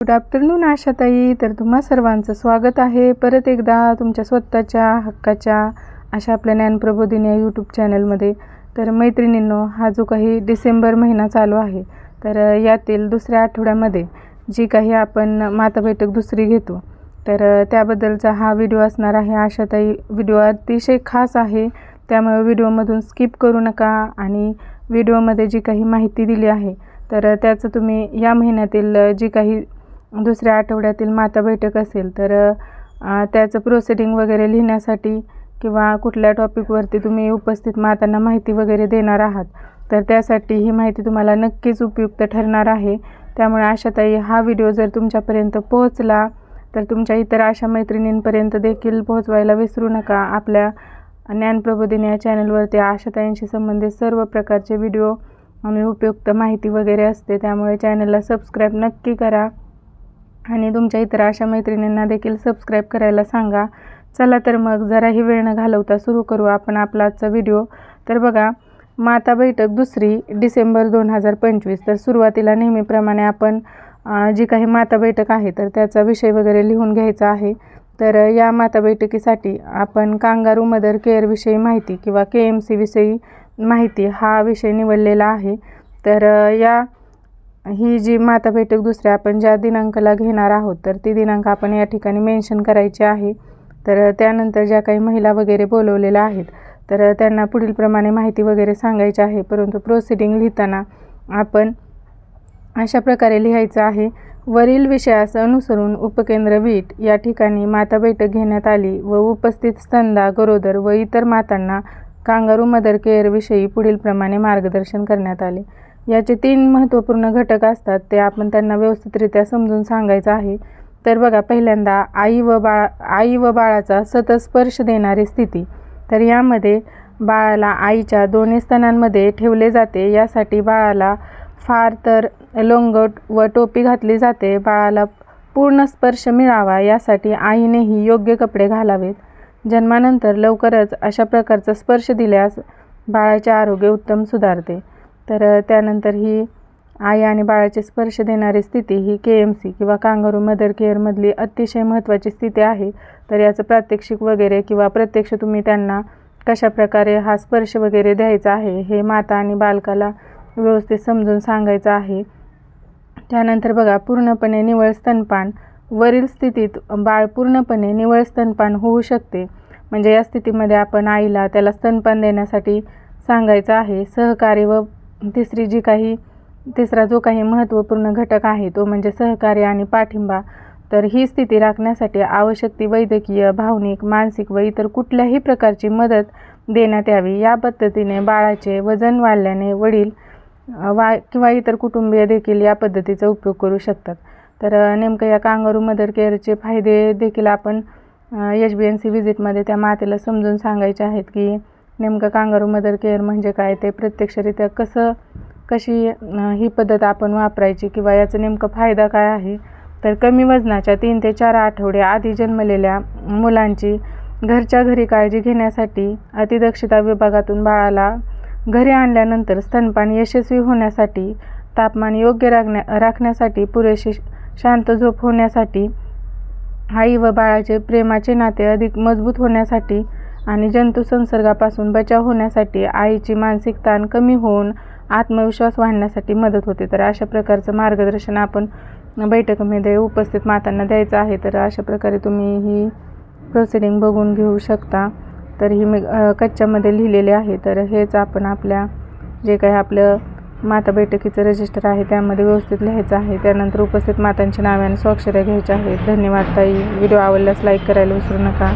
Good afternoon आशाताई. तर तुम्हा सर्वांचं स्वागत आहे परत एकदा तुमच्या स्वतःच्या हक्काच्या अशा आपल्या ज्ञानप्रबोधिनी या यूट्यूब चॅनलमध्ये. तर मैत्रिणींनो, हा जो काही डिसेंबर महिना चालू आहे, तर यातील दुसऱ्या आठवड्यामध्ये जी काही आपण माता बैठक दुसरी घेतो, तर त्याबद्दलचा हा व्हिडिओ असणार आहे. आशाताई व्हिडिओ अतिशय खास आहे, त्यामुळे व्हिडिओमधून स्किप करू नका. आणि व्हिडिओमध्ये जी काही माहिती दिली आहे, तर त्याचं तुम्ही या महिन्यातील जी काही दुसऱ्या आठवड्यातील माता बैठक असेल, तर त्याचं प्रोसिडिंग वगैरे लिहिण्यासाठी किंवा कुठल्या टॉपिकवरती तुम्ही उपस्थित मातांना माहिती वगैरे देणार आहात, तर त्यासाठी ही माहिती तुम्हाला नक्कीच उपयुक्त ठरणार आहे. त्यामुळे आशाताई हा व्हिडिओ जर तुमच्यापर्यंत पोहोचला, तर तुमच्या इतर अशा मैत्रिणींपर्यंत देखील पोहोचवायला विसरू नका. आपल्या ज्ञानप्रबोधिनी या चॅनलवरती आशाताईंशी संबंधित सर्व प्रकारचे व्हिडिओ आणि उपयुक्त माहिती वगैरे असते, त्यामुळे चॅनलला सबस्क्राईब नक्की करा आणि तुमच्या इतर अशा मैत्रिणींना देखील सबस्क्राईब करायला सांगा. चला तर मग जराही वेळ न घालवता सुरू करू आपण आपला आजचा व्हिडिओ. तर बघा, माता बैठक दुसरी डिसेंबर 2025. तर सुरुवातीला नेहमीप्रमाणे आपण जी काही माता बैठक आहे, तर त्याचा विषय वगैरे लिहून घ्यायचा आहे. तर या माता बैठकीसाठी आपण कांगारू मदर केअरविषयी माहिती किंवा KMC विषयी माहिती हा विषय निवडलेला आहे. तर ही जी माता बैठक दुसऱ्या आपण ज्या दिनांकाला घेणार आहोत, तर ती दिनांक आपण या ठिकाणी मेन्शन करायची आहे. तर त्यानंतर ज्या काही महिला वगैरे बोलवलेल्या आहेत, तर त्यांना पुढील प्रमाणे माहिती वगैरे सांगायची आहे. परंतु प्रोसिडिंग लिहिताना आपण अशा प्रकारे लिहायचं आहे. वरील विषयास अनुसरून उपकेंद्र वीट या ठिकाणी माता बैठक घेण्यात आली व उपस्थित स्तनदा, गरोदर व इतर मातांना कांगारू मदर केअरविषयी पुढील प्रमाणे मार्गदर्शन करण्यात आले. याचे 3 महत्त्वपूर्ण घटक असतात, ते आपण त्यांना व्यवस्थितरित्या समजून सांगायचं आहे. तर बघा, पहिल्यांदा आई व बाळाचा सतत स्पर्श देणारी स्थिती. तर यामध्ये बाळाला आईच्या दोन्ही स्तनांमध्ये ठेवले जाते. यासाठी बाळाला फार तर लोंगोट व टोपी घातली जाते. बाळाला पूर्ण स्पर्श मिळावा यासाठी आईनेही योग्य कपडे घालावेत. जन्मानंतर लवकरच अशा प्रकारचा स्पर्श दिल्यास बाळाचे आरोग्य उत्तम सुधारते. तर त्यानंतर ही आई आणि बाळाचे स्पर्श देणारी स्थिती ही KMC किंवा कांगारू मदर केअरमधली अतिशय महत्त्वाची स्थिती आहे. तर याचं प्रात्यक्षिक वगैरे किंवा प्रत्यक्ष तुम्ही त्यांना कशाप्रकारे हा स्पर्श वगैरे द्यायचा आहे, हे माता आणि बालकाला व्यवस्थित समजून सांगायचं आहे. त्यानंतर बघा, पूर्णपणे निव्वळ स्तनपान. वरील स्थितीत बाळ पूर्णपणे निव्वळ स्तनपान होऊ शकते. म्हणजे या स्थितीमध्ये आपण आईला त्याला स्तनपान देण्यासाठी सांगायचं आहे. सहकार्य व तिसरा जो काही महत्त्वपूर्ण घटक आहे, तो म्हणजे सहकार्य आणि पाठिंबा. तर ही स्थिती राखण्यासाठी आवश्यक ती वैद्यकीय, भावनिक, मानसिक व इतर कुठल्याही प्रकारची मदत देण्यात यावी. या पद्धतीने बाळाचे वजन वाढल्याने वडील किंवा इतर कुटुंबीय देखील या पद्धतीचा उपयोग करू शकतात. तर नेमकं या कांगारू मदर केअरचे फायदे देखील आपण HBNC व्हिजिटमध्ये त्या मातेला समजून सांगायचे आहेत, की नेमकं कांगारू मदर केअर म्हणजे काय, ते प्रत्यक्षरित्या कशी ही पद्धत आपण वापरायची किंवा याचा नेमका फायदा काय आहे. तर कमी वजनाच्या 3 ते 4 आठवडे आधी जन्मलेल्या मुलांची घरच्या घरी काळजी घेण्यासाठी अतिदक्षता विभागातून बाळाला घरी आणल्यानंतर स्तनपान यशस्वी होण्यासाठी, तापमान योग्य राखण्यासाठी, पुरेशी शांत झोप होण्यासाठी, आई व बाळाचे प्रेमाचे नाते अधिक मजबूत होण्यासाठी आणि जंतू संसर्गापासून बचाव होण्यासाठी, आईची मानसिक ताण कमी होऊन आत्मविश्वास वाढण्यासाठी मदत होते. तर अशा प्रकारचं मार्गदर्शन आपण बैठकीमध्ये उपस्थित मातांना द्यायचं आहे. तर अशा प्रकारे तुम्ही ही प्रोसिडिंग बघून घेऊ शकता. तर ही मी कच्च्यामध्ये लिहिलेले आहे. तर हेच आपण आपल्या जे काही आपलं माता बैठकीचं रजिस्टर आहे त्यामध्ये व्यवस्थित लिहायचं आहे. त्यानंतर उपस्थित मातांची नावे आणि स्वाक्षऱ्या घ्यायच्या आहेत. धन्यवाद ताई. व्हिडिओ आवडल्यास लाईक करायला विसरू नका.